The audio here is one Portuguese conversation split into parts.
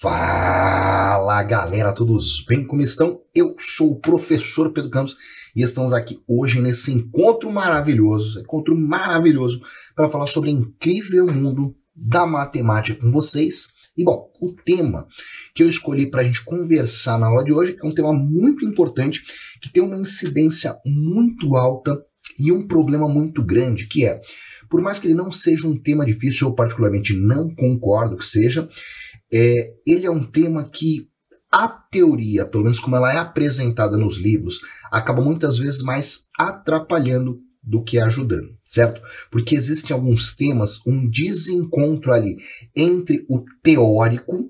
Fala galera, todos bem? Como estão? Eu sou o professor Pedro Campos e estamos aqui hoje nesse encontro maravilhoso para falar sobre o incrível mundo da matemática com vocês. E bom, o tema que eu escolhi para a gente conversar na aula de hoje é um tema muito importante que tem uma incidência muito alta e um problema muito grande, que é, por mais que ele não seja um tema difícil, eu particularmente não concordo que seja, ele é um tema que a teoria, pelo menos como ela é apresentada nos livros, acaba muitas vezes mais atrapalhando do que ajudando, certo? Porque existem alguns temas, um desencontro ali entre o teórico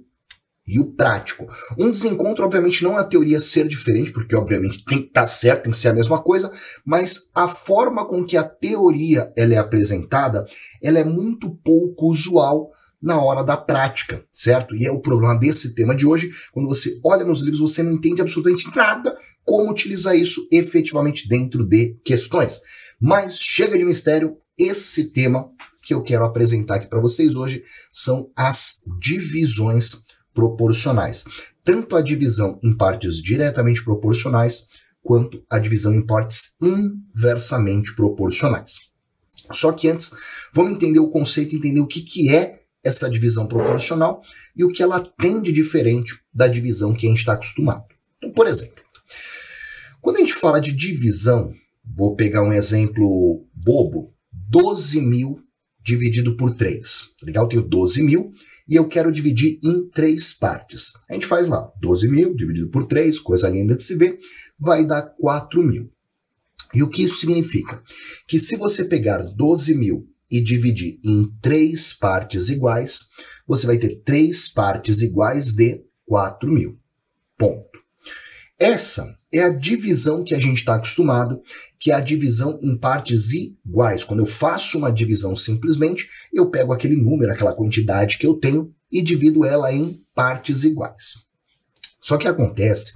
e o prático. Um desencontro, obviamente, não a teoria ser diferente, porque obviamente tem que estar certo, tem que ser a mesma coisa, mas a forma com que a teoria ela é apresentada, ela é muito pouco usual na hora da prática, certo? E é o problema desse tema de hoje, quando você olha nos livros, você não entende absolutamente nada como utilizar isso efetivamente dentro de questões. Mas chega de mistério, esse tema que eu quero apresentar aqui para vocês hoje são as divisões proporcionais. Tanto a divisão em partes diretamente proporcionais, quanto a divisão em partes inversamente proporcionais. Só que antes, vamos entender o conceito, entender o que é essa divisão proporcional e o que ela tem de diferente da divisão que a gente está acostumado. Então, por exemplo, quando a gente fala de divisão, vou pegar um exemplo bobo, 12.000 dividido por 3. Legal? Eu tenho 12.000 e eu quero dividir em 3 partes. A gente faz lá, 12.000 dividido por 3, coisa linda de se ver, vai dar 4.000. E o que isso significa? Que se você pegar 12.000 e dividir em 3 partes iguais, você vai ter 3 partes iguais de 4.000. Ponto. Essa é a divisão que a gente está acostumado, que é a divisão em partes iguais. Quando eu faço uma divisão simplesmente, eu pego aquele número, aquela quantidade que eu tenho e divido ela em partes iguais. Só que acontece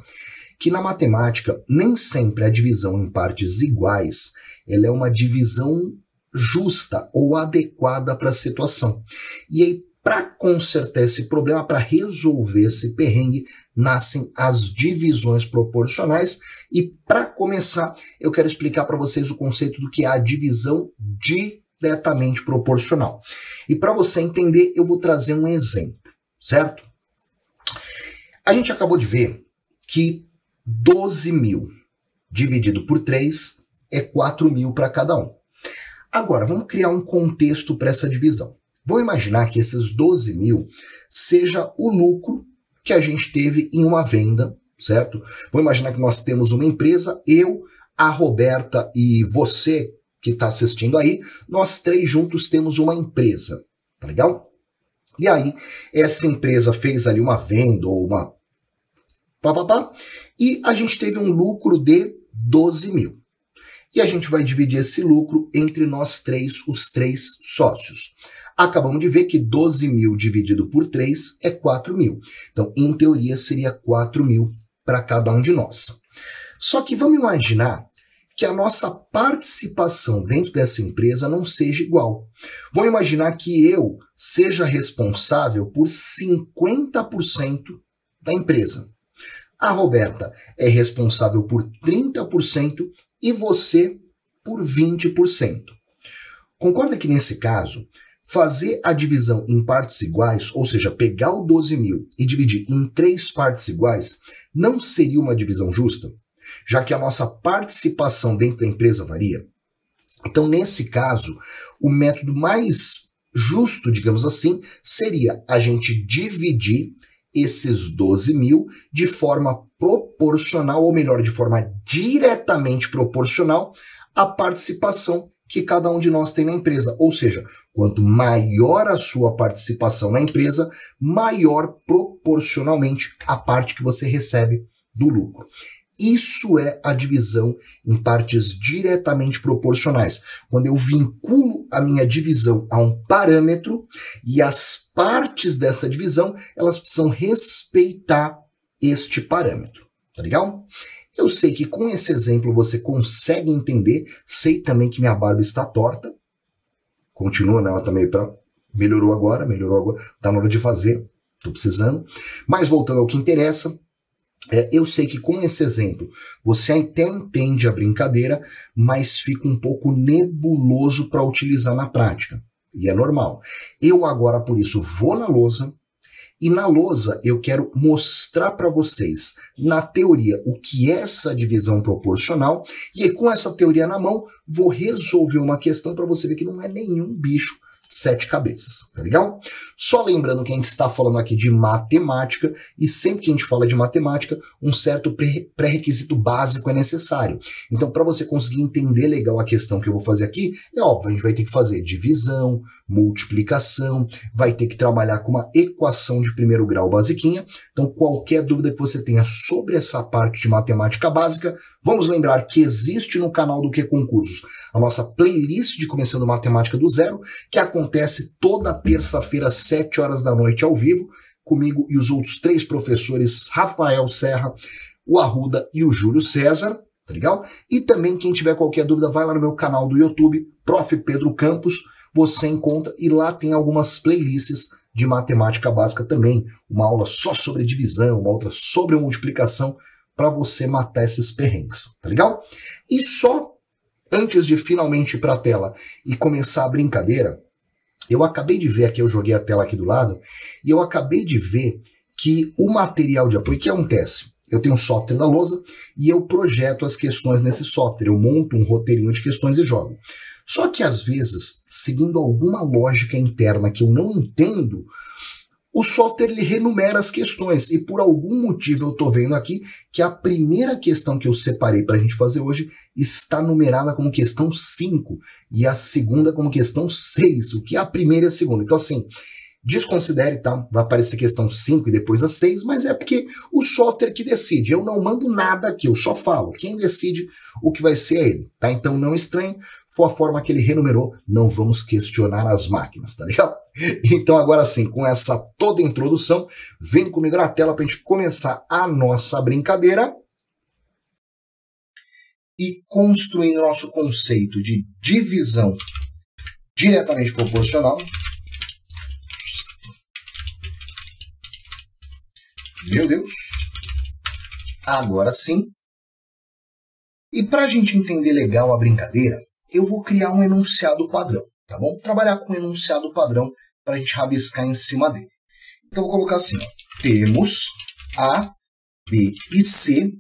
que na matemática, nem sempre a divisão em partes iguais ela é uma divisão justa ou adequada para a situação. E aí, para consertar esse problema, para resolver esse perrengue, nascem as divisões proporcionais. E para começar, eu quero explicar para vocês o conceito do que é a divisão diretamente proporcional. E para você entender, eu vou trazer um exemplo, certo? A gente acabou de ver que 12.000 dividido por 3 é 4.000 para cada um. Agora, vamos criar um contexto para essa divisão. Vamos imaginar que esses 12.000 seja o lucro que a gente teve em uma venda, certo? Vamos imaginar que nós temos uma empresa, eu, a Roberta e você que está assistindo aí, nós 3 juntos temos uma empresa, tá legal? E aí, essa empresa fez ali uma venda ou uma e a gente teve um lucro de 12.000. E a gente vai dividir esse lucro entre nós 3, os 3 sócios. Acabamos de ver que 12.000 dividido por 3 é 4.000. Então, em teoria, seria 4.000 para cada um de nós. Só que vamos imaginar que a nossa participação dentro dessa empresa não seja igual. Vamos imaginar que eu seja responsável por 50% da empresa. A Roberta é responsável por 30% e você por 20%. Concorda que nesse caso, fazer a divisão em partes iguais, ou seja, pegar o 12.000 e dividir em 3 partes iguais, não seria uma divisão justa? Já que a nossa participação dentro da empresa varia. Então, nesse caso, o método mais justo, digamos assim, seria a gente dividir esses 12.000 de forma proporcional, ou melhor, de forma diretamente proporcional à participação que cada um de nós tem na empresa. Ou seja, quanto maior a sua participação na empresa, maior proporcionalmente a parte que você recebe do lucro. Isso é a divisão em partes diretamente proporcionais. Quando eu vinculo a minha divisão a um parâmetro e as partes dessa divisão, elas precisam respeitar este parâmetro. Tá legal? Eu sei que com esse exemplo você consegue entender. Sei também que minha barba está torta. Continua, né? Ela tá meio melhorou agora. Tá na hora de fazer. Tô precisando. Mas voltando ao que interessa, eu sei que com esse exemplo você até entende a brincadeira, mas fica um pouco nebuloso para utilizar na prática. E é normal. Eu agora, por isso, vou na lousa, e na lousa eu quero mostrar para vocês, na teoria, o que é essa divisão proporcional, e aí, com essa teoria na mão, vou resolver uma questão para você ver que não é nenhum bicho 7 cabeças, tá legal? Só lembrando que a gente está falando aqui de matemática, e sempre que a gente fala de matemática, um certo pré-requisito básico é necessário. Então, para você conseguir entender legal a questão que eu vou fazer aqui, é óbvio, a gente vai ter que fazer divisão, multiplicação, vai ter que trabalhar com uma equação de primeiro grau basiquinha. Então, qualquer dúvida que você tenha sobre essa parte de matemática básica, vamos lembrar que existe no canal do Que Concursos a nossa playlist de Começando Matemática do Zero, que acontece toda terça-feira, às 7 horas da noite, ao vivo, comigo e os outros 3 professores, Rafael Serra, o Arruda e o Júlio César, tá legal? E também, quem tiver qualquer dúvida, vai lá no meu canal do YouTube, Prof. Pedro Campos, você encontra, e lá tem algumas playlists de matemática básica também, uma aula só sobre divisão, uma outra sobre multiplicação, para você matar esses perrengues, tá legal? E só antes de finalmente ir para a tela e começar a brincadeira, eu acabei de ver aqui, eu joguei a tela aqui do lado, e eu acabei de ver que o material de apoio, que é um teste, eu tenho um software da lousa e eu projeto as questões nesse software, eu monto um roteirinho de questões e jogo. Só que às vezes, seguindo alguma lógica interna que eu não entendo, o software ele renumera as questões, e por algum motivo eu estou vendo aqui que a primeira questão que eu separei para a gente fazer hoje está numerada como questão 5 e a segunda como questão 6, o que é a primeira e a segunda. Então assim, desconsidere, tá? Vai aparecer questão 5 e depois a 6, mas é porque o software que decide. Eu não mando nada aqui, eu só falo. Quem decide o que vai ser é ele, tá? Então não estranhe, foi a forma que ele renumerou, não vamos questionar as máquinas, tá legal? Então agora sim, com essa toda introdução, vem comigo na tela pra gente começar a nossa brincadeira e construindo nosso conceito de divisão diretamente proporcional. Meu Deus! Agora sim. E para a gente entender legal a brincadeira, eu vou criar um enunciado padrão, tá bom? Trabalhar com um enunciado padrão para a gente rabiscar em cima dele. Então, eu vou colocar assim, ó. Temos A, B e C.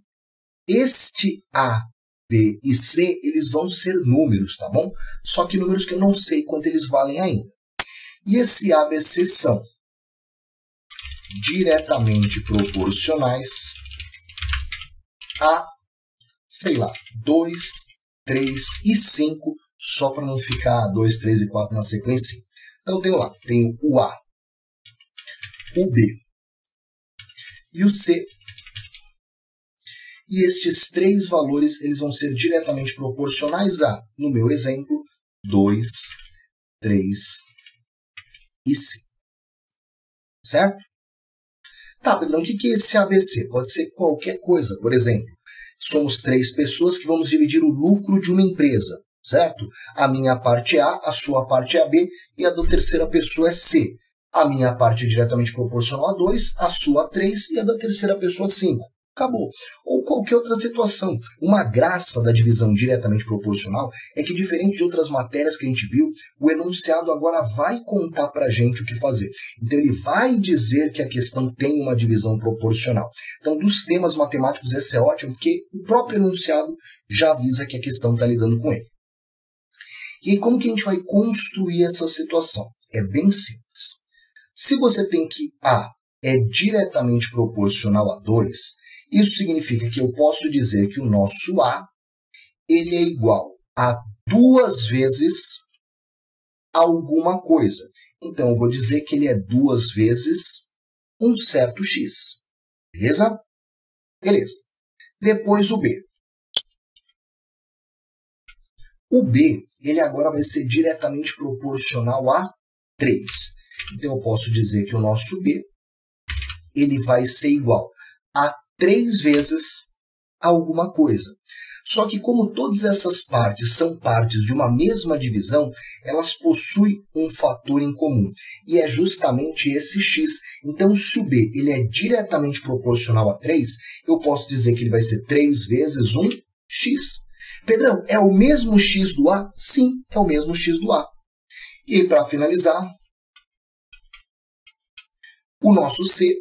Este A, B e C, eles vão ser números, tá bom? Só que números que eu não sei quanto eles valem ainda. E esse A, B, C são diretamente proporcionais a, sei lá, 2, 3 e 5, só para não ficar 2, 3 e 4 na sequência. Então, tenho o A, o B e o C. E estes 3 valores eles vão ser diretamente proporcionais a, no meu exemplo, 2, 3 e 5. Certo? Tá, Pedrão, o que é esse ABC? Pode ser qualquer coisa. Por exemplo, somos 3 pessoas que vamos dividir o lucro de uma empresa, certo? A minha parte é A, a sua parte é a B e a da terceira pessoa é C. A minha parte é diretamente proporcional a 2, a sua a 3 e a da terceira pessoa a 5. Acabou. Ou qualquer outra situação. Uma graça da divisão diretamente proporcional é que, diferente de outras matérias que a gente viu, o enunciado agora vai contar pra gente o que fazer. Então ele vai dizer que a questão tem uma divisão proporcional. Então, dos temas matemáticos, esse é ótimo, porque o próprio enunciado já avisa que a questão está lidando com ele. E aí, como que a gente vai construir essa situação? É bem simples. Se você tem que A é diretamente proporcional a 2, isso significa que eu posso dizer que o nosso A ele é igual a 2 vezes alguma coisa. Então, eu vou dizer que ele é 2 vezes um certo x. Beleza? Beleza. Depois o B. O B, ele agora vai ser diretamente proporcional a 3. Então, eu posso dizer que o nosso B ele vai ser igual a 3 vezes alguma coisa. Só que como todas essas partes são partes de uma mesma divisão, elas possuem um fator em comum. E é justamente esse x. Então, se o B ele é diretamente proporcional a 3, eu posso dizer que ele vai ser 3 vezes um x. Pedrão, é o mesmo x do A? Sim, é o mesmo x do A. E para finalizar, o nosso C,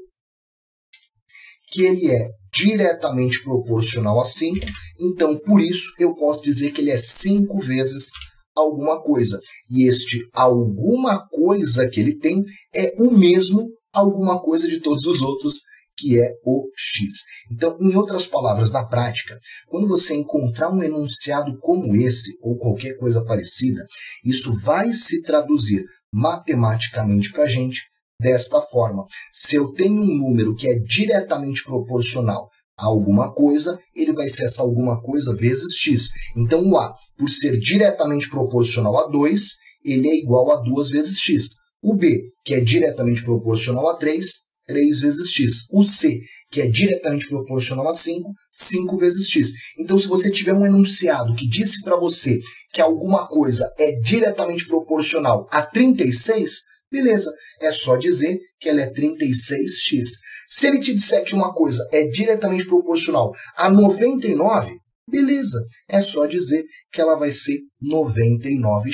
que ele é diretamente proporcional a 5, então, por isso, eu posso dizer que ele é 5 vezes alguma coisa. E este alguma coisa que ele tem é o mesmo alguma coisa de todos os outros, que é o x. Então, em outras palavras, na prática, quando você encontrar um enunciado como esse, ou qualquer coisa parecida, isso vai se traduzir matematicamente para a gente desta forma. Se eu tenho um número que é diretamente proporcional a alguma coisa, ele vai ser essa alguma coisa vezes x. Então, o A, por ser diretamente proporcional a 2, ele é igual a 2 vezes x. O B, que é diretamente proporcional a 3, 3 vezes x. O C, que é diretamente proporcional a 5, 5 vezes x. Então, se você tiver um enunciado que disse para você que alguma coisa é diretamente proporcional a 36, beleza, é só dizer que ela é 36x. Se ele te disser que uma coisa é diretamente proporcional a 99, beleza, é só dizer que ela vai ser 99x.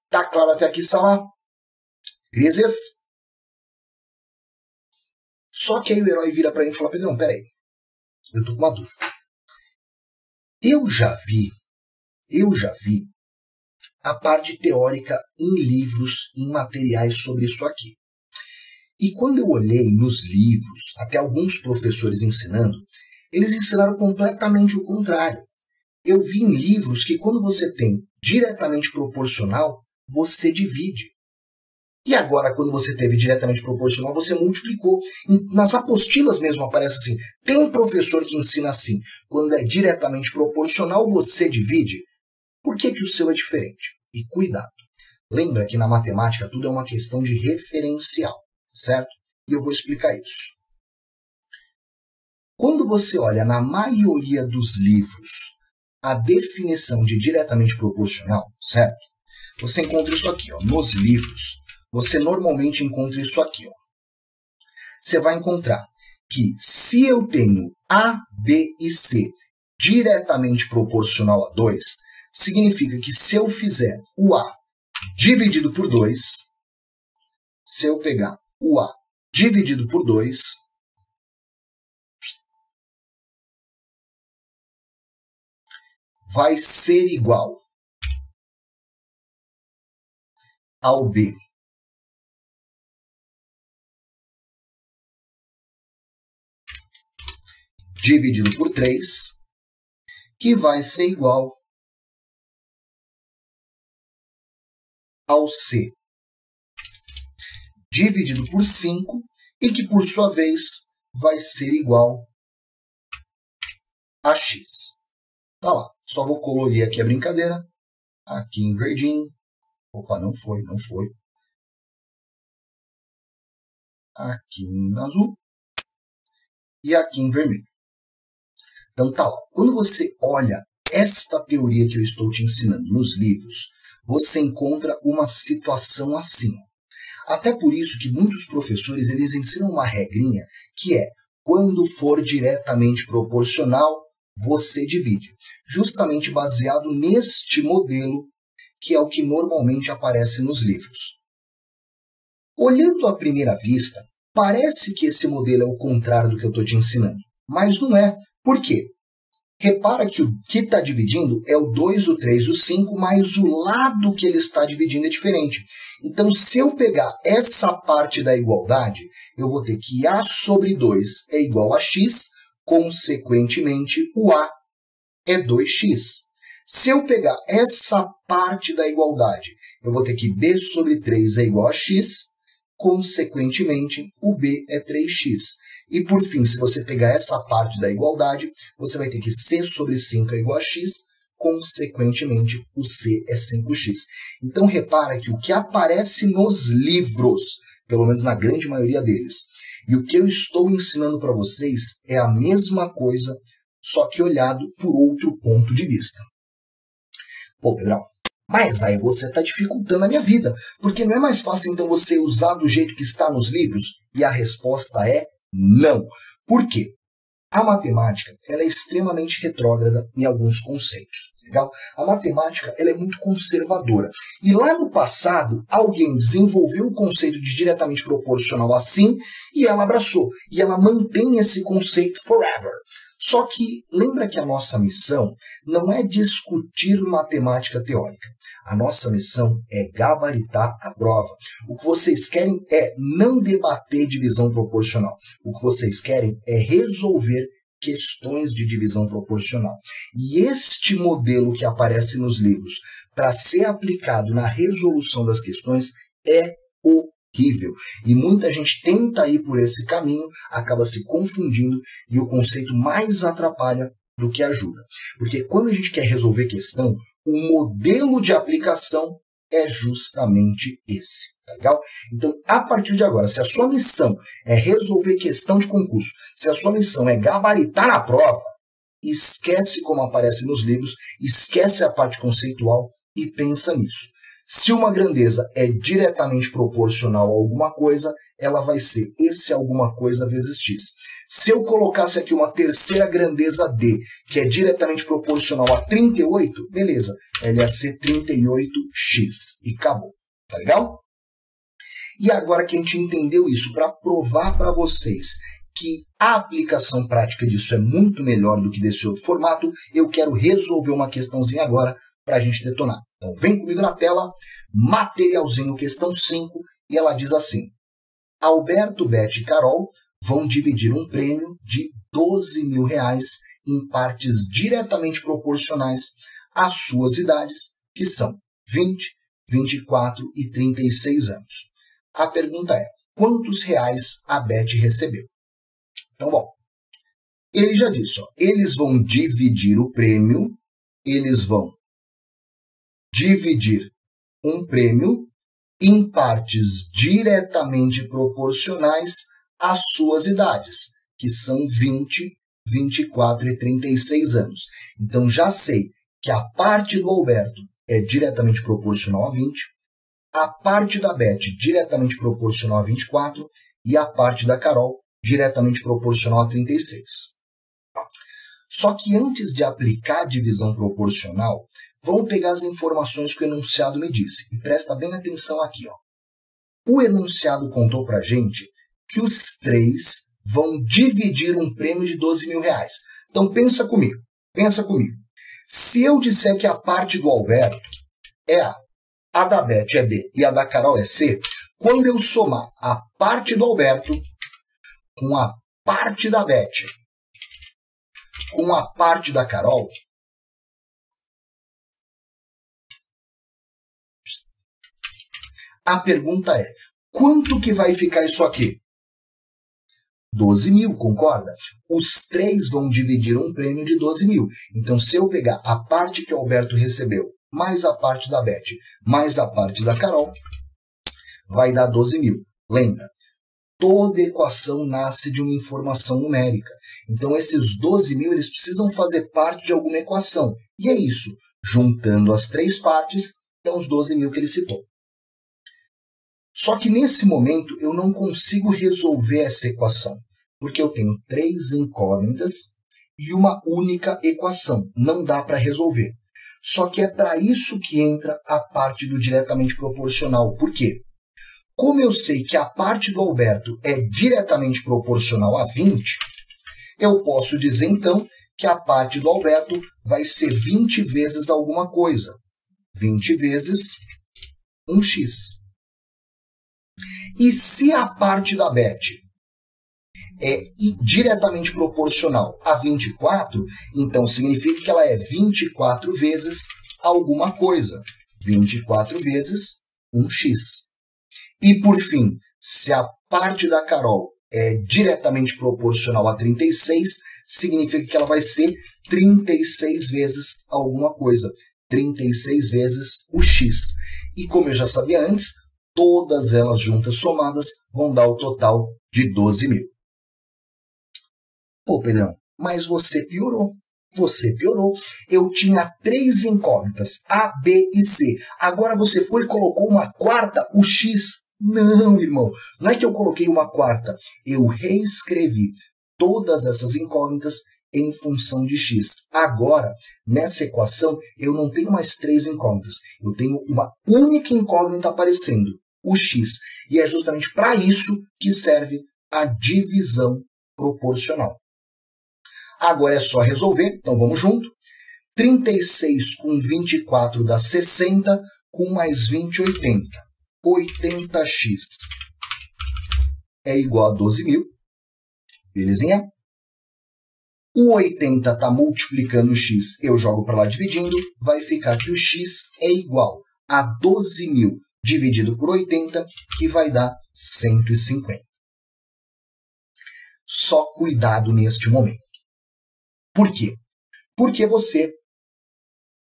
Tá claro até aqui, Salá? Grises? Só que aí o herói vira para mim e fala, Pedrão, peraí, eu tô com uma dúvida. Eu já vi a parte teórica em livros, em materiais sobre isso aqui. E quando eu olhei nos livros, até alguns professores ensinando, eles ensinaram completamente o contrário. Eu vi em livros que quando você tem diretamente proporcional, você divide. E agora, quando você teve diretamente proporcional, você multiplicou. Nas apostilas mesmo aparece assim. Tem professor que ensina assim. Quando é diretamente proporcional, você divide. Por que o seu é diferente? E cuidado. Lembra que na matemática tudo é uma questão de referencial, certo? E eu vou explicar isso. Quando você olha na maioria dos livros a definição de diretamente proporcional, certo? Você encontra isso aqui, ó, nos livros. Você normalmente encontra isso aqui. Ó. Você vai encontrar que se eu tenho A, B e C diretamente proporcional a 2, significa que se eu fizer o A dividido por 2, se eu pegar o A dividido por 2, vai ser igual ao B dividido por 3, que vai ser igual ao C dividido por 5, e que, por sua vez, vai ser igual a x. Tá lá. Só vou colorir aqui a brincadeira. Aqui em verdinho. Opa, não foi. Aqui em azul. E aqui em vermelho. Então tá lá. Quando você olha esta teoria que eu estou te ensinando nos livros, você encontra uma situação assim. Até por isso que muitos professores eles ensinam uma regrinha que é quando for diretamente proporcional, você divide. Justamente baseado neste modelo que é o que normalmente aparece nos livros. Olhando à primeira vista, parece que esse modelo é o contrário do que eu estou te ensinando. Mas não é. Por quê? Repara que o que está dividindo é o 2, o 3, o 5, mas o lado que ele está dividindo é diferente. Então, se eu pegar essa parte da igualdade, eu vou ter que A sobre 2 é igual a x, consequentemente, o A é 2x. Se eu pegar essa parte da igualdade, eu vou ter que B sobre 3 é igual a x, consequentemente, o B é 3x. E, por fim, se você pegar essa parte da igualdade, você vai ter que C sobre 5 é igual a x, consequentemente, o C é 5x. Então, repara que o que aparece nos livros, pelo menos na grande maioria deles, e o que eu estou ensinando para vocês é a mesma coisa, só que olhado por outro ponto de vista. Pô, Pedrão, Mas aí você está dificultando a minha vida, porque não é mais fácil então você usar do jeito que está nos livros? E a resposta é não. Por quê? A matemática ela é extremamente retrógrada em alguns conceitos. Legal? A matemática ela é muito conservadora. E lá no passado, alguém desenvolveu o conceito de diretamente proporcional assim, e ela abraçou. E ela mantém esse conceito forever. Só que lembra que a nossa missão não é discutir matemática teórica. A nossa missão é gabaritar a prova. O que vocês querem é não debater divisão proporcional. O que vocês querem é resolver questões de divisão proporcional. E este modelo que aparece nos livros para ser aplicado na resolução das questões é horrível. E muita gente tenta ir por esse caminho, acaba se confundindo e o conceito mais atrapalha do que ajuda. Porque quando a gente quer resolver questão, o modelo de aplicação é justamente esse. Tá legal? Então, a partir de agora, se a sua missão é resolver questão de concurso, se a sua missão é gabaritar na prova, esquece como aparece nos livros, esquece a parte conceitual e pensa nisso. Se uma grandeza é diretamente proporcional a alguma coisa, ela vai ser esse alguma coisa vezes x. Se eu colocasse aqui uma terceira grandeza D, que é diretamente proporcional a 38, beleza, ela ia ser 38x e acabou. Tá legal? E agora que a gente entendeu isso, para provar para vocês que a aplicação prática disso é muito melhor do que desse outro formato, eu quero resolver uma questãozinha agora para a gente detonar. Então vem comigo na tela, materialzinho, questão 5, e ela diz assim: Alberto, Beth e Carol vão dividir um prêmio de R$12.000 em partes diretamente proporcionais às suas idades, que são 20, 24 e 36 anos. A pergunta é, quantos reais a Beth recebeu? Então, bom, ele já disse, ó, eles vão dividir o prêmio, eles vão dividir um prêmio em partes diretamente proporcionais às suas idades, que são 20, 24 e 36 anos. Então, já sei que a parte do Alberto é diretamente proporcional a 20, a parte da Beth diretamente proporcional a 24 e a parte da Carol diretamente proporcional a 36. Só que antes de aplicar a divisão proporcional, vamos pegar as informações que o enunciado me disse. E presta bem atenção aqui. Ó. O enunciado contou para a gente que os três vão dividir um prêmio de R$12.000. Então pensa comigo. Se eu disser que a parte do Alberto é a da Beth é B e a da Carol é C, quando eu somar a parte do Alberto com a parte da Beth com a parte da Carol, a pergunta é, quanto que vai ficar isso aqui? 12.000, concorda? Os três vão dividir um prêmio de 12.000. Então, se eu pegar a parte que o Alberto recebeu, mais a parte da Beth, mais a parte da Carol, vai dar 12.000. Lembra? Toda equação nasce de uma informação numérica. Então, esses 12.000 eles precisam fazer parte de alguma equação. E é isso. Juntando as três partes, dão os 12.000 que ele citou. Só que nesse momento eu não consigo resolver essa equação, porque eu tenho três incógnitas e uma única equação. Não dá para resolver. Só que é para isso que entra a parte do diretamente proporcional. Por quê? Como eu sei que a parte do Alberto é diretamente proporcional a 20, eu posso dizer então que a parte do Alberto vai ser 20 vezes alguma coisa. 20 vezes 1x. E se a parte da Beth é diretamente proporcional a 24, então significa que ela é 24 vezes alguma coisa. 24 vezes 1x. E por fim, se a parte da Carol é diretamente proporcional a 36, significa que ela vai ser 36 vezes alguma coisa. 36 vezes o x. E como eu já sabia antes, todas elas juntas somadas vão dar o total de 12.000. Pô, Pedrão, mas você piorou. Você piorou. Eu tinha 3 incógnitas, A, B e C. Agora você foi e colocou uma quarta, o X. Não, irmão. Não é que eu coloquei uma quarta. Eu reescrevi todas essas incógnitas em função de X. Agora, nessa equação, eu não tenho mais 3 incógnitas. Eu tenho uma única incógnita aparecendo, o X. E é justamente para isso que serve a divisão proporcional. Agora é só resolver, então vamos junto. 36 com 24 dá 60, com mais 20, 80. 80x é igual a 12.000. Belezinha? O 80 está multiplicando o x, eu jogo para lá dividindo, vai ficar que o x é igual a 12.000 dividido por 80, que vai dar 150. Só cuidado neste momento. Por quê? Porque você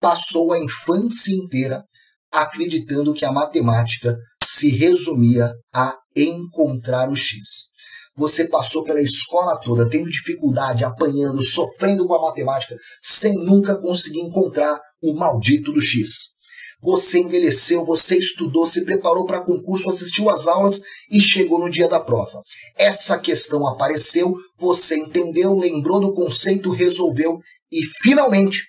passou a infância inteira acreditando que a matemática se resumia a encontrar o x. Você passou pela escola toda tendo dificuldade, apanhando, sofrendo com a matemática, sem nunca conseguir encontrar o maldito do x. Você envelheceu, você estudou, se preparou para concurso, assistiu às aulas e chegou no dia da prova. Essa questão apareceu, você entendeu, lembrou do conceito, resolveu e finalmente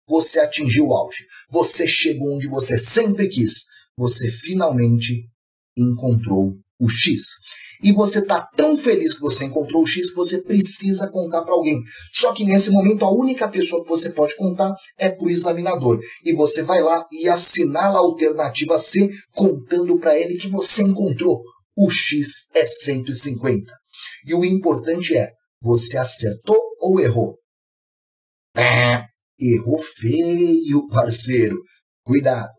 você atingiu o auge. Você chegou onde você sempre quis. Você finalmente encontrou o X. E você está tão feliz que você encontrou o X que você precisa contar para alguém. Só que nesse momento a única pessoa que você pode contar é para o examinador. E você vai lá e assinala a alternativa C contando para ele que você encontrou. O X é 150. E o importante é, você acertou ou errou? Errou feio, parceiro. Cuidado.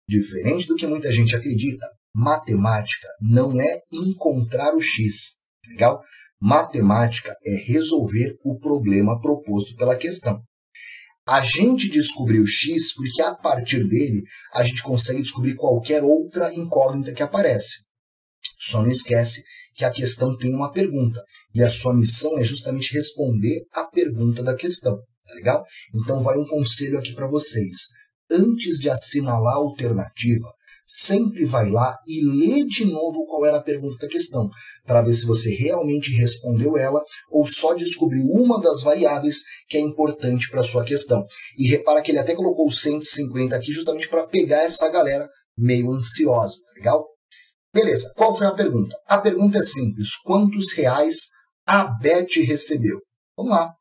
Diferente do que muita gente acredita, matemática não é encontrar o X, legal? Matemática é resolver o problema proposto pela questão. A gente descobriu o X porque a partir dele a gente consegue descobrir qualquer outra incógnita que aparece. Só não esquece que a questão tem uma pergunta e a sua missão é justamente responder a pergunta da questão, tá legal? Então vai um conselho aqui para vocês. Antes de assinalar a alternativa, sempre vai lá e lê de novo qual era a pergunta da questão, para ver se você realmente respondeu ela ou só descobriu uma das variáveis que é importante para a sua questão. E repara que ele até colocou 150 aqui justamente para pegar essa galera meio ansiosa, tá legal? Beleza, qual foi a pergunta? A pergunta é simples, quantos reais a Beth recebeu? Vamos lá.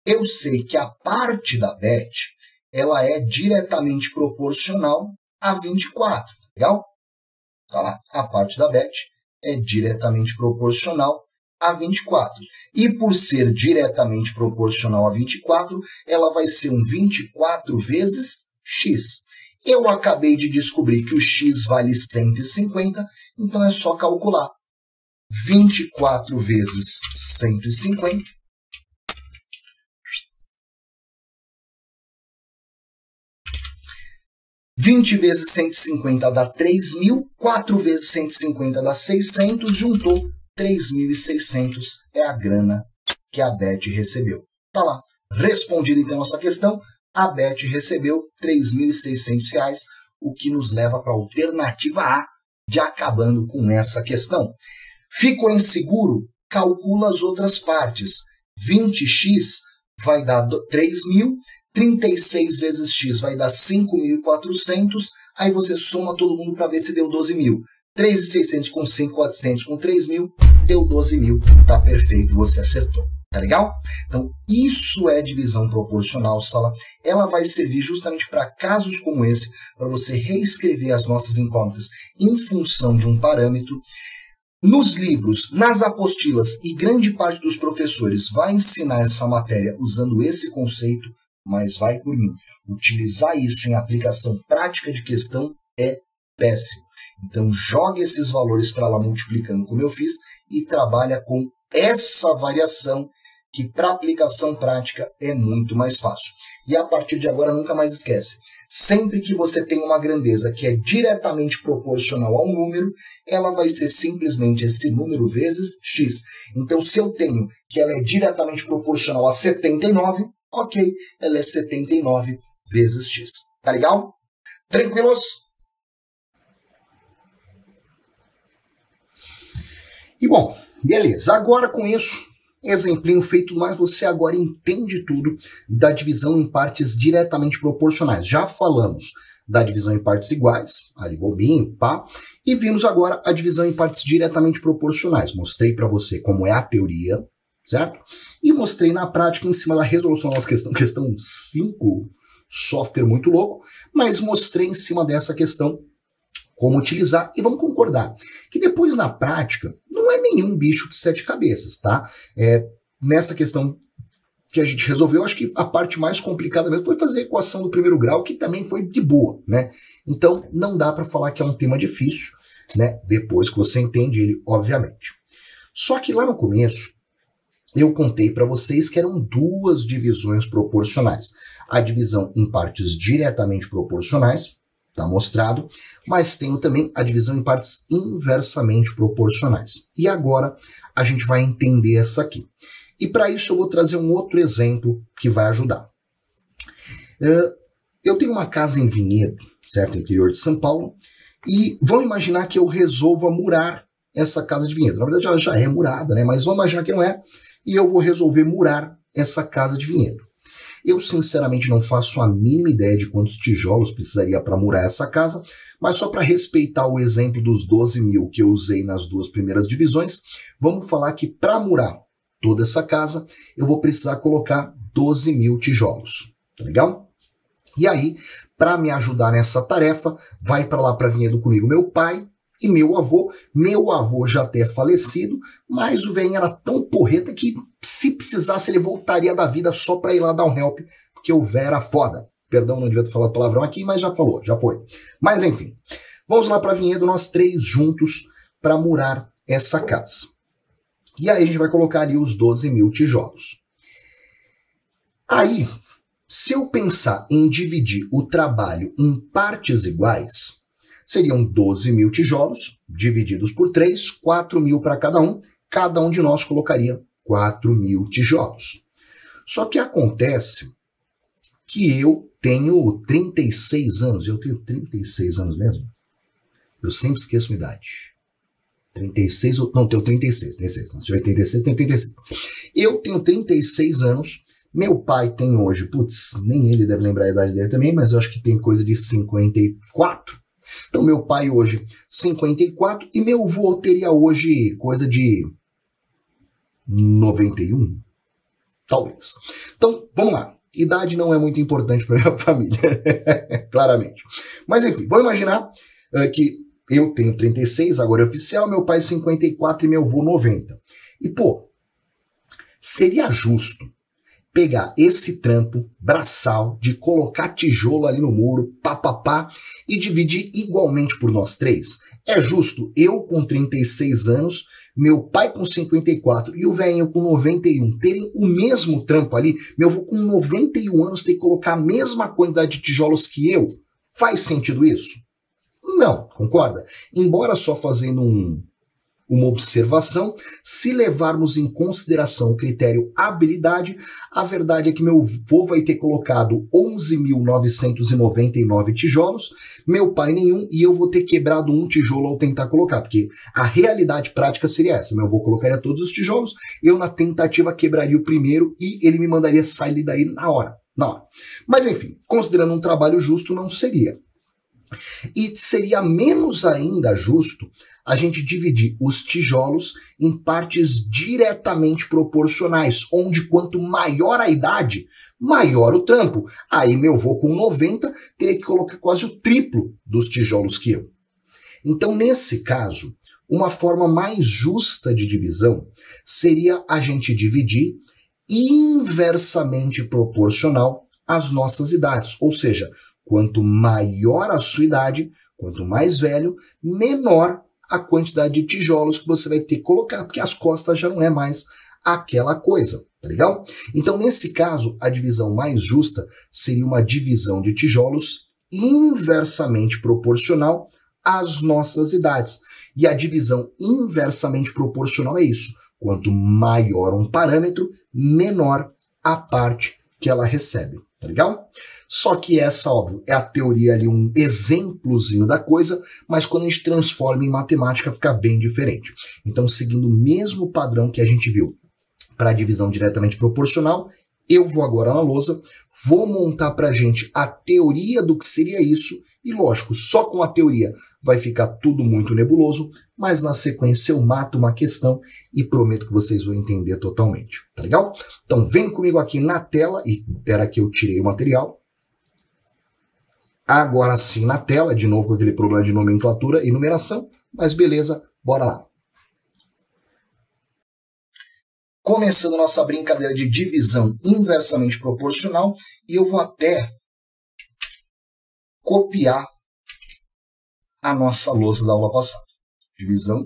Eu sei que a parte da Beth, ela é diretamente proporcional a 24, legal? Tá lá, a parte da Beth é diretamente proporcional a 24. E por ser diretamente proporcional a 24, ela vai ser um 24 vezes x. Eu acabei de descobrir que o x vale 150, então é só calcular. 24 vezes 150. 20 vezes 150 dá 3.000, 4 vezes 150 dá 600, juntou 3.600 é a grana que a Beth recebeu. Tá lá, respondida então essa questão, a Beth recebeu R$3.600, o que nos leva para a alternativa A, de acabando com essa questão. Ficou inseguro? Calcula as outras partes. 20x vai dar 3.000, 36 vezes x vai dar 5.400, aí você soma todo mundo para ver se deu 12.000. 3.600 com 5.400 com 3.000, deu 12.000. Tá perfeito, você acertou. Tá legal? Então, isso é divisão proporcional, sala. Ela vai servir justamente para casos como esse, para você reescrever as nossas incógnitas em função de um parâmetro. Nos livros, nas apostilas e grande parte dos professores vai ensinar essa matéria usando esse conceito, mas vai por mim. Utilizar isso em aplicação prática de questão é péssimo. Então, jogue esses valores para lá multiplicando como eu fiz e trabalha com essa variação que para aplicação prática é muito mais fácil. E a partir de agora, nunca mais esquece. Sempre que você tem uma grandeza que é diretamente proporcional a um número, ela vai ser simplesmente esse número vezes x. Então, se eu tenho que ela é diretamente proporcional a 79, ok, ela é 79 vezes x. Tá legal? Tranquilos? E bom, beleza. Agora com isso, exemplinho feito, mas você agora entende tudo da divisão em partes diretamente proporcionais. Já falamos da divisão em partes iguais, ali bobinho, pá, e vimos agora a divisão em partes diretamente proporcionais. Mostrei para você como é a teoria, certo? E mostrei na prática em cima da resolução da nossa questão 5, software muito louco, mas mostrei em cima dessa questão como utilizar, e vamos concordar que depois na prática não é nenhum bicho de 7 cabeças, tá? Nessa questão que a gente resolveu, acho que a parte mais complicada mesmo foi fazer a equação do primeiro grau, que também foi de boa, né? Então não dá para falar que é um tema difícil, né? Depois que você entende ele, obviamente. Só que lá no começo eu contei para vocês que eram duas divisões proporcionais. A divisão em partes diretamente proporcionais, está mostrado, mas tenho também a divisão em partes inversamente proporcionais. E agora a gente vai entender essa aqui. E para isso eu vou trazer um outro exemplo que vai ajudar. Eu tenho uma casa em Vinhedo, certo? Interior de São Paulo, e vão imaginar que eu resolva murar essa casa de Vinhedo. Na verdade ela já é murada, né? Mas vamos imaginar que não é, e eu vou resolver murar essa casa de Vinhedo. Eu, sinceramente, não faço a mínima ideia de quantos tijolos precisaria para murar essa casa, mas só para respeitar o exemplo dos 12 mil que eu usei nas duas primeiras divisões, vamos falar que para murar toda essa casa, eu vou precisar colocar 12 mil tijolos, tá legal? E aí, para me ajudar nessa tarefa, vai para lá para Vinhedo comigo meu pai e meu avô. Meu avô já até falecido, mas o velhinho era tão porreta que se precisasse ele voltaria da vida só para ir lá dar um help, porque o velho era foda. Perdão, não devia ter falado palavrão aqui, mas já falou, já foi. Mas enfim, vamos lá para Vinhedo, nós três juntos para murar essa casa. E aí a gente vai colocar ali os 12 mil tijolos. Aí, se eu pensar em dividir o trabalho em partes iguais, seriam 12 mil tijolos, divididos por 3, 4 mil para cada um de nós colocaria 4 mil tijolos. Só que acontece que eu tenho 36 anos, eu tenho 36 anos mesmo? Eu sempre esqueço minha idade. 36, não, tenho 36, nasci em 86, tenho 36. Eu tenho 36 anos, meu pai tem hoje, putz, nem ele deve lembrar a idade dele também, mas eu acho que tem coisa de 54. Então, meu pai hoje, 54, e meu avô teria hoje coisa de 91, talvez. Então, vamos lá. Idade não é muito importante para minha família, claramente. Mas, enfim, vamos imaginar que eu tenho 36, agora é oficial, meu pai 54 e meu avô 90. E, pô, seria justo pegar esse trampo braçal de colocar tijolo ali no muro, papapá, e dividir igualmente por nós três? É justo eu com 36 anos, meu pai com 54 e o velhinho com 91 terem o mesmo trampo ali? Meu avô com 91 anos ter que colocar a mesma quantidade de tijolos que eu? Faz sentido isso? Não, concorda? Embora só fazendo uma observação, se levarmos em consideração o critério habilidade, a verdade é que meu avô vai ter colocado 11.999 tijolos, meu pai nenhum, e eu vou ter quebrado um tijolo ao tentar colocar, porque a realidade prática seria essa: meu avô colocaria todos os tijolos, eu na tentativa quebraria o primeiro e ele me mandaria sair daí na hora. Mas enfim, considerando um trabalho justo, não seria. E seria menos ainda justo a gente dividir os tijolos em partes diretamente proporcionais, onde quanto maior a idade, maior o trampo. Aí meu avô com 90 teria que colocar quase o triplo dos tijolos que eu. Então, nesse caso, uma forma mais justa de divisão seria a gente dividir inversamente proporcional às nossas idades, ou seja, quanto maior a sua idade, quanto mais velho, menor a quantidade de tijolos que você vai ter que colocar, porque as costas já não é mais aquela coisa, tá legal? Então, nesse caso, a divisão mais justa seria uma divisão de tijolos inversamente proporcional às nossas idades. E a divisão inversamente proporcional é isso. Quanto maior um parâmetro, menor a parte que ela recebe. Tá legal? Só que essa, óbvio, é a teoria ali, um exemplozinho da coisa, mas quando a gente transforma em matemática fica bem diferente. Então, seguindo o mesmo padrão que a gente viu para a divisão diretamente proporcional, eu vou agora na lousa, vou montar para a gente a teoria do que seria isso, e lógico, só com a teoria vai ficar tudo muito nebuloso, mas na sequência eu mato uma questão e prometo que vocês vão entender totalmente, tá legal? Então vem comigo aqui na tela, e espera que eu tirei o material. Agora sim na tela, de novo com aquele problema de nomenclatura e numeração, mas beleza, bora lá. Começando nossa brincadeira de divisão inversamente proporcional, e eu vou até copiar a nossa lousa da aula passada. Divisão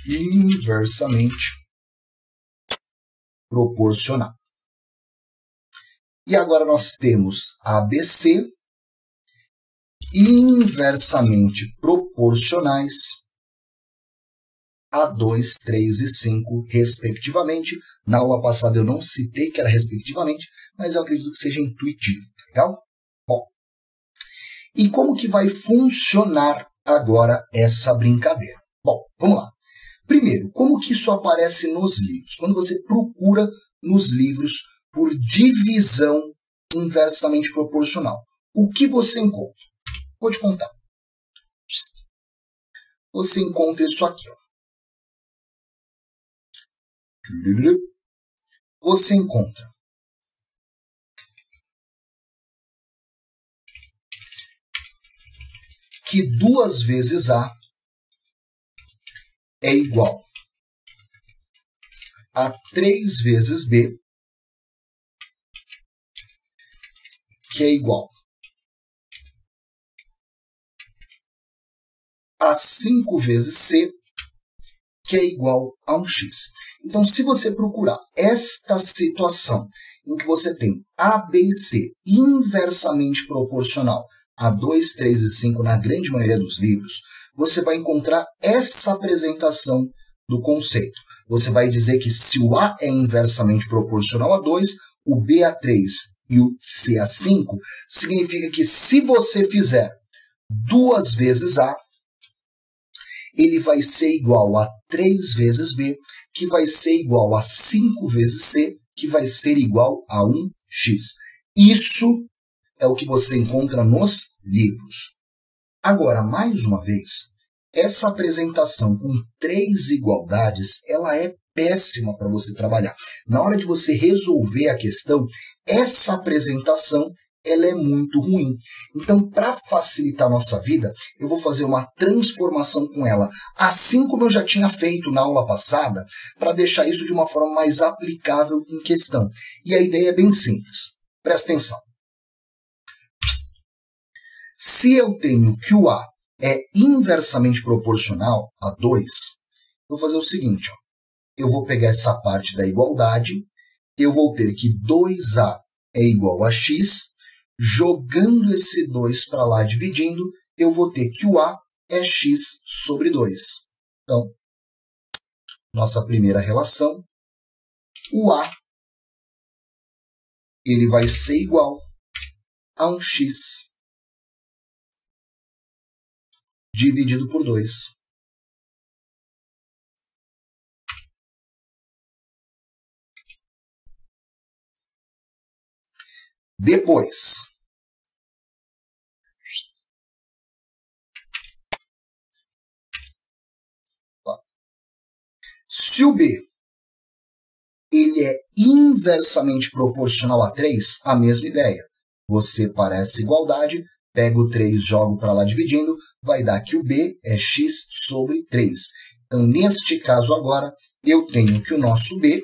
inversamente proporcional. E agora nós temos ABC inversamente proporcionais a 2, 3 e 5, respectivamente. Na aula passada eu não citei que era respectivamente, mas eu acredito que seja intuitivo, tá legal? Bom, e como que vai funcionar agora essa brincadeira? Bom, vamos lá. Primeiro, como que isso aparece nos livros? Quando você procura nos livros por divisão inversamente proporcional, o que você encontra? Vou te contar. Você encontra isso aqui, ó. Você encontra que 2 vezes A é igual a 3 vezes B, que é igual a 5 vezes C, que é igual a 1x. Então, se você procurar esta situação em que você tem A, B e C inversamente proporcional a 2, 3 e 5 na grande maioria dos livros, você vai encontrar essa apresentação do conceito. Você vai dizer que se o A é inversamente proporcional a 2, o B a 3 e o C a 5, significa que se você fizer 2 vezes A, ele vai ser igual a 3 vezes B, que vai ser igual a 5 vezes C, que vai ser igual a 1x. Isso é o que você encontra nos livros. Agora, mais uma vez, essa apresentação com 3 igualdades, ela é péssima para você trabalhar. Na hora de você resolver a questão, essa apresentação ela é muito ruim. Então, para facilitar a nossa vida, eu vou fazer uma transformação com ela, assim como eu já tinha feito na aula passada, para deixar isso de uma forma mais aplicável em questão. E a ideia é bem simples. Presta atenção. Se eu tenho que o A é inversamente proporcional a 2, eu vou fazer o seguinte, ó. Eu vou pegar essa parte da igualdade, eu vou ter que 2A é igual a x, jogando esse 2 para lá, dividindo, eu vou ter que o A é x sobre 2. Então, nossa primeira relação, o A ele vai ser igual a 1x dividido por 2. Depois, se o B ele é inversamente proporcional a 3, a mesma ideia. Você para essa igualdade, pega o 3, joga para lá dividindo, vai dar que o B é x sobre 3. Então, neste caso agora, eu tenho que o nosso B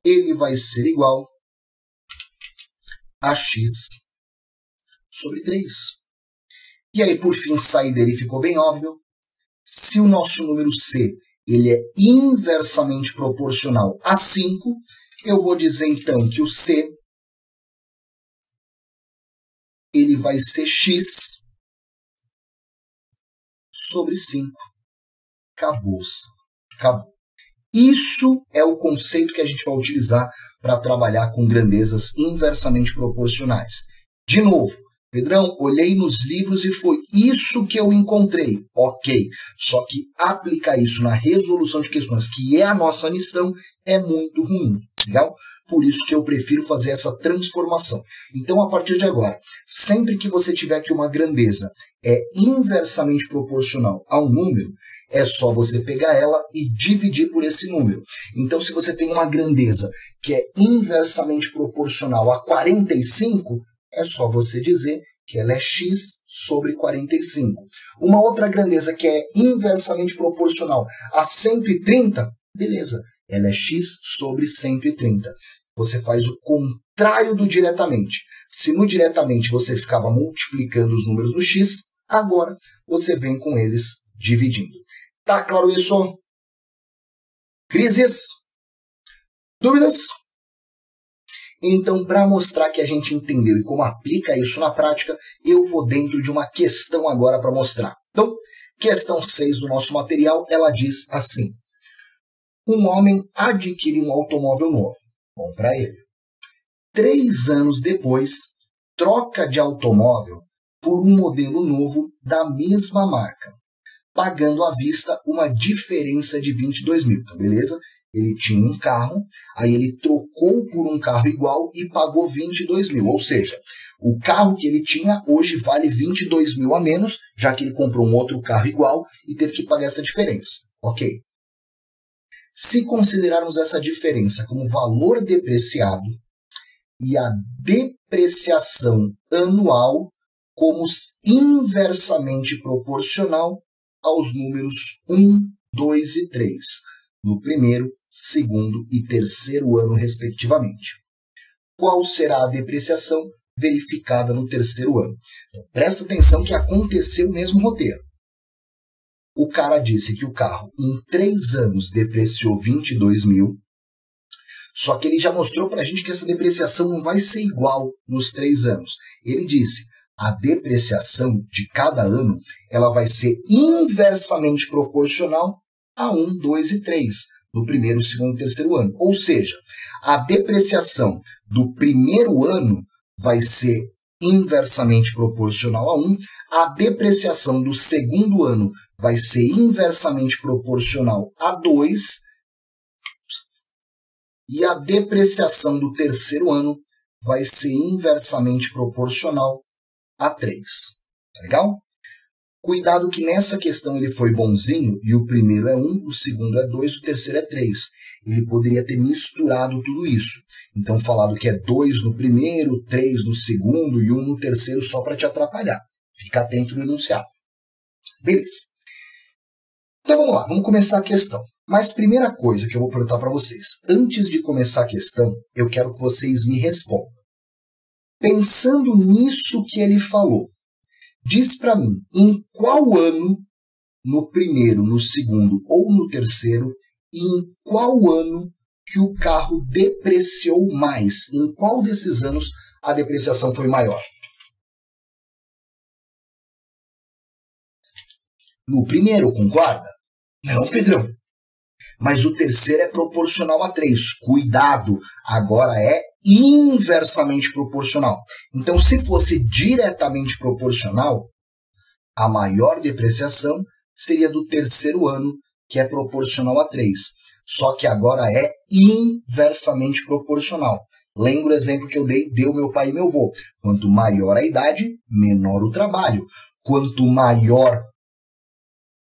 ele vai ser igual a x sobre 3. E aí, por fim, sair dele ficou bem óbvio. Se o nosso número C ele é inversamente proporcional a 5, eu vou dizer então que o C ele vai ser x sobre 5. Acabou-se. Acabou. Isso é o conceito que a gente vai utilizar para trabalhar com grandezas inversamente proporcionais. De novo, Pedrão, olhei nos livros e foi isso que eu encontrei. Ok, só que aplicar isso na resolução de questões, que é a nossa missão, é muito ruim. Legal? Por isso que eu prefiro fazer essa transformação. Então, a partir de agora, sempre que você tiver que uma grandeza é inversamente proporcional a um número, é só você pegar ela e dividir por esse número. Então, se você tem uma grandeza que é inversamente proporcional a 45, é só você dizer que ela é x sobre 45. Uma outra grandeza que é inversamente proporcional a 130, beleza, ela é x sobre 130. Você faz o contrário do diretamente. Se no diretamente você ficava multiplicando os números no x, agora você vem com eles dividindo. Tá claro isso? Crises? Dúvidas? Então, para mostrar que a gente entendeu e como aplica isso na prática, eu vou dentro de uma questão agora para mostrar. Então, questão 6 do nosso material, ela diz assim: um homem adquire um automóvel novo. Bom para ele. 3 anos depois, troca de automóvel por um modelo novo da mesma marca, pagando à vista uma diferença de 22 mil. Então, beleza? Ele tinha um carro, aí ele trocou por um carro igual e pagou 22 mil. Ou seja, o carro que ele tinha hoje vale 22 mil a menos, já que ele comprou um outro carro igual e teve que pagar essa diferença. Ok. Se considerarmos essa diferença como valor depreciado e a depreciação anual como inversamente proporcional aos números 1, 2 e 3, no primeiro, segundo e terceiro ano, respectivamente. Qual será a depreciação verificada no terceiro ano? Então, presta atenção que aconteceu o mesmo roteiro. O cara disse que o carro em 3 anos depreciou 22 mil, só que ele já mostrou para a gente que essa depreciação não vai ser igual nos 3 anos. Ele disse, a depreciação de cada ano ela vai ser inversamente proporcional a 1, 2 e 3, no primeiro, segundo e terceiro ano. Ou seja, a depreciação do primeiro ano vai ser inversamente proporcional a 1, a depreciação do segundo ano vai ser inversamente proporcional a 2 e a depreciação do terceiro ano vai ser inversamente proporcional a 3. Tá legal? Cuidado que nessa questão ele foi bonzinho e o primeiro é 1, o segundo é 2, o terceiro é 3. Ele poderia ter misturado tudo isso. Então, falado que é 2 no primeiro, 3 no segundo e 1 no terceiro só para te atrapalhar. Fica atento no enunciado. Beleza. Então, vamos lá. Vamos começar a questão. Mas, primeira coisa que eu vou perguntar para vocês. Antes de começar a questão, eu quero que vocês me respondam. Pensando nisso que ele falou, diz para mim, em qual ano, no primeiro, no segundo ou no terceiro, e em qual ano que o carro depreciou mais? Em qual desses anos a depreciação foi maior? No primeiro, concorda? Não, Pedrão. Mas o terceiro é proporcional a 3. Cuidado, agora é inversamente proporcional. Então, se fosse diretamente proporcional, a maior depreciação seria do terceiro ano, que é proporcional a 3. Só que agora é inversamente proporcional. Lembra o exemplo que eu dei, deu meu pai e meu avô. Quanto maior a idade, menor o trabalho. Quanto maior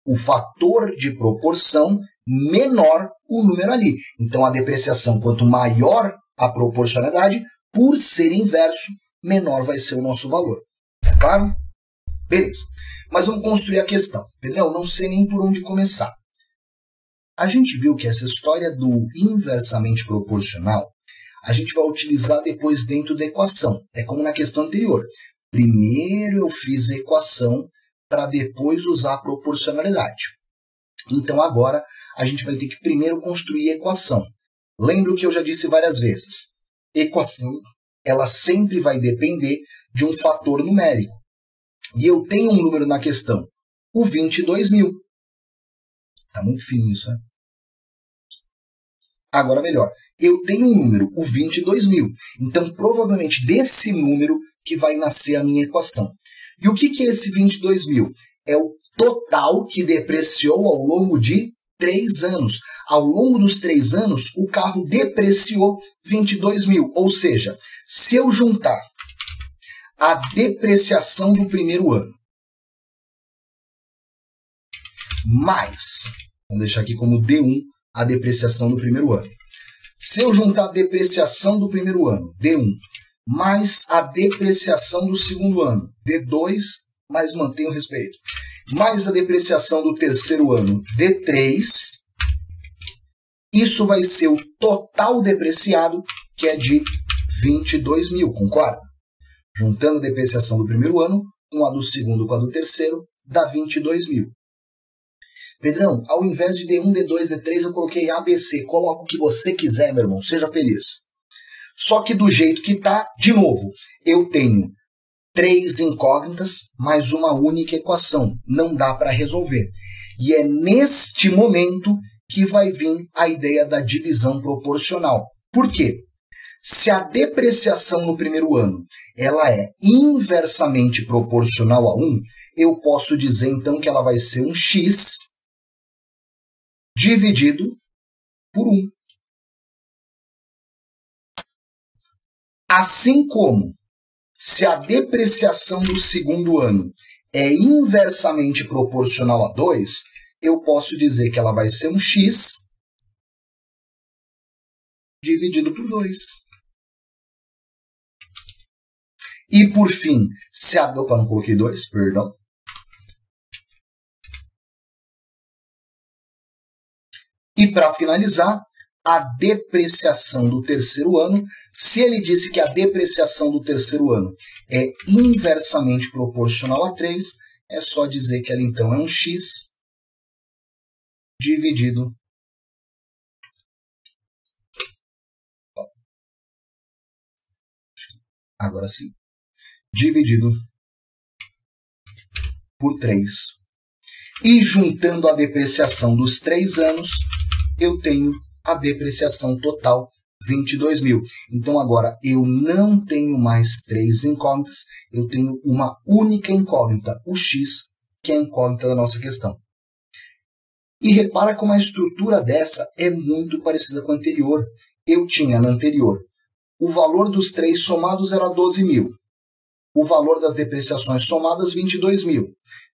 o fator de proporção, menor o número ali. Então, a depreciação, quanto maior a proporcionalidade, por ser inverso, menor vai ser o nosso valor. É claro? Beleza. Mas vamos construir a questão. Pedrão, não sei nem por onde começar. A gente viu que essa história do inversamente proporcional, a gente vai utilizar depois dentro da equação. É como na questão anterior. Primeiro eu fiz a equação para depois usar a proporcionalidade. Então agora a gente vai ter que primeiro construir a equação. Lembra o que eu já disse várias vezes. Equação, ela sempre vai depender de um fator numérico. E eu tenho um número na questão, o 22.000. Tá muito fininho isso, né? Agora melhor, eu tenho um número, o 22.000. Então, provavelmente, desse número que vai nascer a minha equação. E o que é esse 22.000? É o total que depreciou ao longo de 3 anos. Ao longo dos 3 anos, o carro depreciou 22.000. Ou seja, se eu juntar a depreciação do primeiro ano mais, vamos deixar aqui como D1, a depreciação do primeiro ano. Se eu juntar a depreciação do primeiro ano, D1, mais a depreciação do segundo ano, D2, mas mantenho o respeito, mais a depreciação do terceiro ano, D3, isso vai ser o total depreciado, que é de 22.000, concorda? Juntando a depreciação do primeiro ano, com a do segundo com a do terceiro, dá 22.000. Pedrão, ao invés de D1, D2, D3, eu coloquei ABC. Coloca o que você quiser, meu irmão. Seja feliz. Só que do jeito que tá, de novo, eu tenho 3 incógnitas mais uma única equação. Não dá para resolver. E é neste momento que vai vir a ideia da divisão proporcional. Por quê? Se a depreciação no primeiro ano ela é inversamente proporcional a 1, eu posso dizer então que ela vai ser um x dividido por 1. Assim como, se a depreciação do segundo ano é inversamente proporcional a 2, eu posso dizer que ela vai ser um x dividido por 2. E, por fim, se a... Opa, não coloquei 2, perdão. E, para finalizar, a depreciação do terceiro ano. Se ele disse que a depreciação do terceiro ano é inversamente proporcional a 3, é só dizer que ela, então, é um x dividido agora sim, dividido por 3. E juntando a depreciação dos 3 anos, eu tenho a depreciação total, 22.000. Então agora eu não tenho mais 3 incógnitas, eu tenho uma única incógnita, o x, que é a incógnita da nossa questão. E repara como a estrutura dessa é muito parecida com a anterior. Eu tinha na anterior, o valor dos 3 somados era 12.000. O valor das depreciações somadas, 22.000.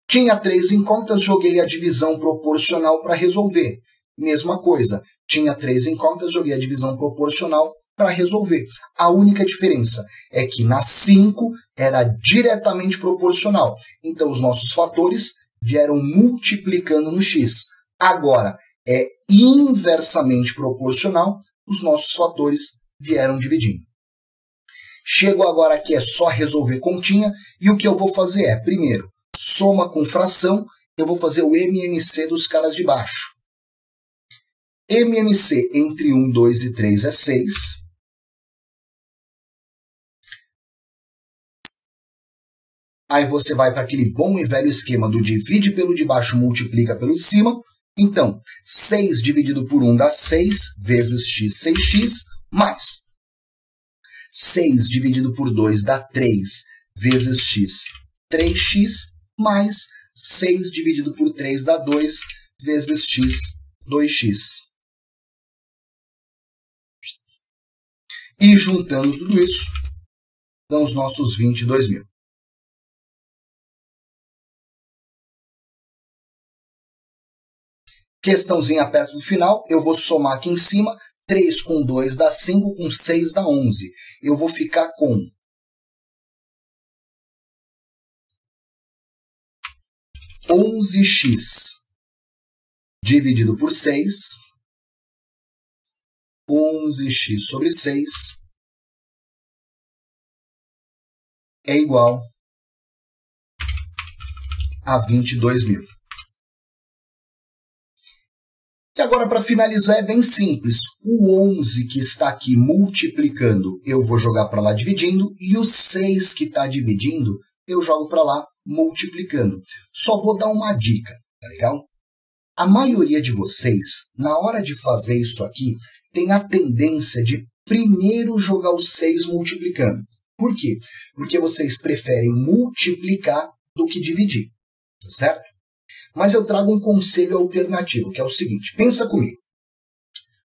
Tinha 3 incógnitas, joguei a divisão proporcional para resolver. Mesma coisa, tinha 3 incógnitas, joguei a divisão proporcional para resolver. A única diferença é que na 5 era diretamente proporcional. Então os nossos fatores vieram multiplicando no x. Agora é inversamente proporcional, os nossos fatores vieram dividindo. Chego agora aqui, é só resolver continha, e o que eu vou fazer é, primeiro, soma com fração, eu vou fazer o MMC dos caras de baixo. MMC entre 1, 2 e 3 é 6. Aí você vai para aquele bom e velho esquema do divide pelo de baixo, multiplica pelo de cima. Então, 6 dividido por 1 dá 6 vezes x, 6x, mais 6 dividido por 2 dá 3 vezes x, 3x, mais 6 dividido por 3 dá 2 vezes x, 2x. E juntando tudo isso, dão os nossos 22.000. Questãozinha perto do final, eu vou somar aqui em cima, 3 com 2 dá 5, com 6 dá 11. Eu vou ficar com 11x dividido por 6, 11x sobre 6 é igual a 22.000. E agora, para finalizar, é bem simples. O 11 que está aqui multiplicando, eu vou jogar para lá dividindo, e o 6 que está dividindo, eu jogo para lá multiplicando. Só vou dar uma dica, tá legal? A maioria de vocês, na hora de fazer isso aqui, tem a tendência de primeiro jogar o 6 multiplicando. Por quê? Porque vocês preferem multiplicar do que dividir, tá certo? Mas eu trago um conselho alternativo, que é o seguinte, pensa comigo.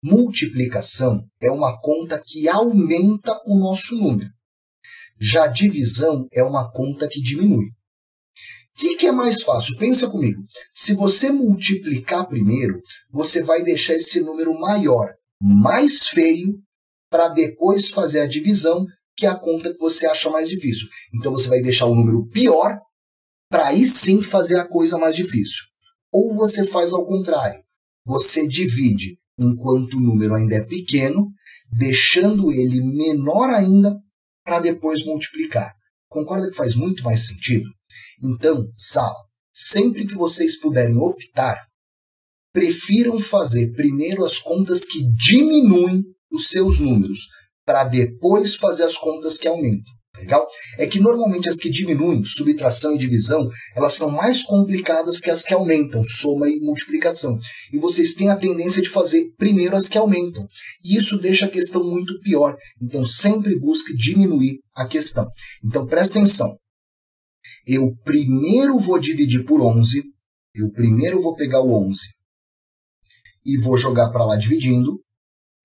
Multiplicação é uma conta que aumenta o nosso número. Já divisão é uma conta que diminui. O que é mais fácil? Pensa comigo. Se você multiplicar primeiro, você vai deixar esse número maior, mais feio, para depois fazer a divisão, que é a conta que você acha mais difícil. Então você vai deixar o número pior, para aí sim fazer a coisa mais difícil. Ou você faz ao contrário. Você divide enquanto o número ainda é pequeno, deixando ele menor ainda para depois multiplicar. Concorda que faz muito mais sentido? Então, sala, sempre que vocês puderem optar, prefiram fazer primeiro as contas que diminuem os seus números, para depois fazer as contas que aumentam. Legal? É que normalmente as que diminuem, subtração e divisão, elas são mais complicadas que as que aumentam, soma e multiplicação. E vocês têm a tendência de fazer primeiro as que aumentam. E isso deixa a questão muito pior. Então sempre busque diminuir a questão. Então presta atenção. Eu primeiro vou dividir por 11. Eu primeiro vou pegar o 11 e vou jogar para lá dividindo.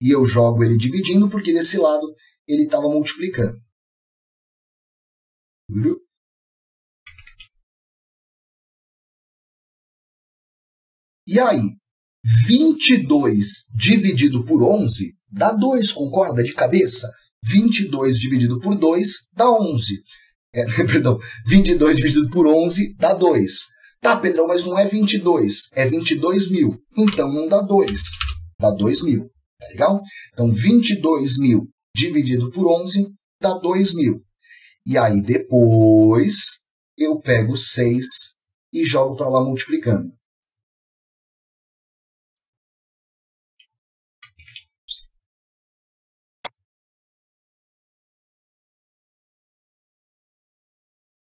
E eu jogo ele dividindo porque desse lado ele estava multiplicando. E aí, 22 dividido por 11 dá 2, concorda? De cabeça. 22 dividido por 2 dá 11. Perdão, 22 dividido por 11 dá 2. Tá, Pedrão, mas não é 22, é 22 mil. Então não dá 2, dá 2 mil. Tá legal? Então 22 mil dividido por 11 dá 2 mil. E aí depois eu pego 6 e jogo para lá multiplicando.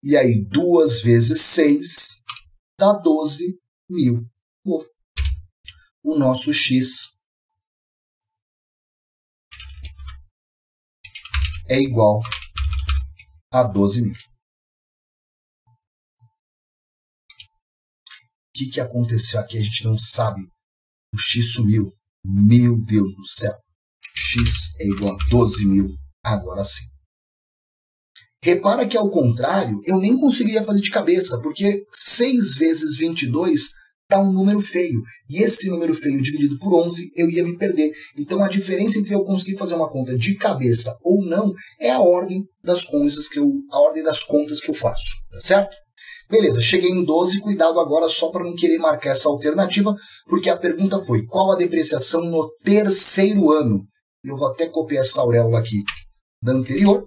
E aí 2 vezes 6 dá 12 mil. O nosso x é igual a 12 mil. O que aconteceu aqui? A gente não sabe. O x sumiu. Meu Deus do céu. X é igual a 12 mil. Agora sim. Repara que, ao contrário, eu nem conseguiria fazer de cabeça, porque 6 vezes 22 dá um número feio. E esse número feio dividido por 11, eu ia me perder. Então, a diferença entre eu conseguir fazer uma conta de cabeça ou não é a ordem das contas que eu faço. Tá certo? Beleza, cheguei em 12. Cuidado agora só para não querer marcar essa alternativa, porque a pergunta foi: qual a depreciação no terceiro ano? Eu vou até copiar essa auréola aqui da anterior.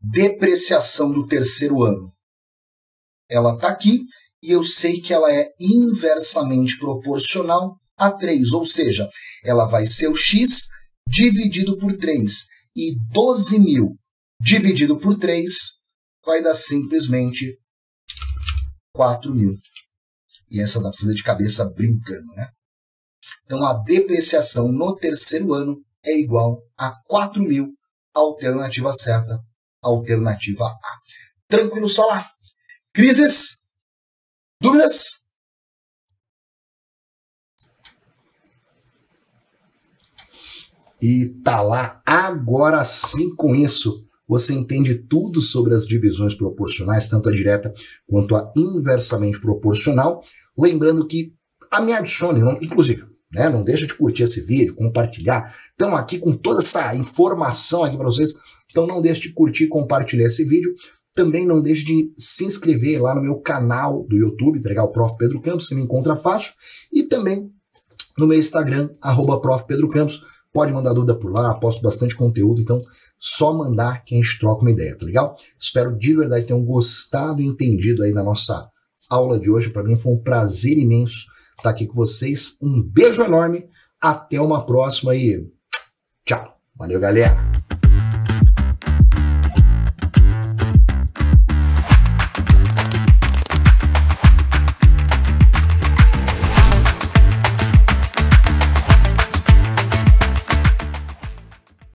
Depreciação do terceiro ano. Ela está aqui e eu sei que ela é inversamente proporcional a 3, ou seja, ela vai ser o x dividido por 3. E 12 mil dividido por 3 vai dar simplesmente 4 mil. E essa dá para fazer de cabeça brincando, né? Então a depreciação no terceiro ano é igual a 4 mil, alternativa certa. Alternativa A. Tranquilo, só lá. Crises? Dúvidas? E tá lá. Agora sim, com isso, você entende tudo sobre as divisões proporcionais, tanto a direta quanto a inversamente proporcional. Lembrando que me adicione, inclusive, né, não deixa de curtir esse vídeo, compartilhar. Estamos aqui com toda essa informação aqui para vocês. Então não deixe de curtir e compartilhar esse vídeo. Também não deixe de se inscrever lá no meu canal do YouTube, tá legal? Prof. Pedro Campos, você me encontra fácil. E também no meu Instagram, @Prof. Pedro Campos. Pode mandar dúvida por lá, posto bastante conteúdo, então só mandar que a gente troca uma ideia, tá legal? Espero de verdade que tenham gostado e entendido aí da nossa aula de hoje. Para mim foi um prazer imenso estar aqui com vocês. Um beijo enorme, até uma próxima e tchau. Valeu, galera!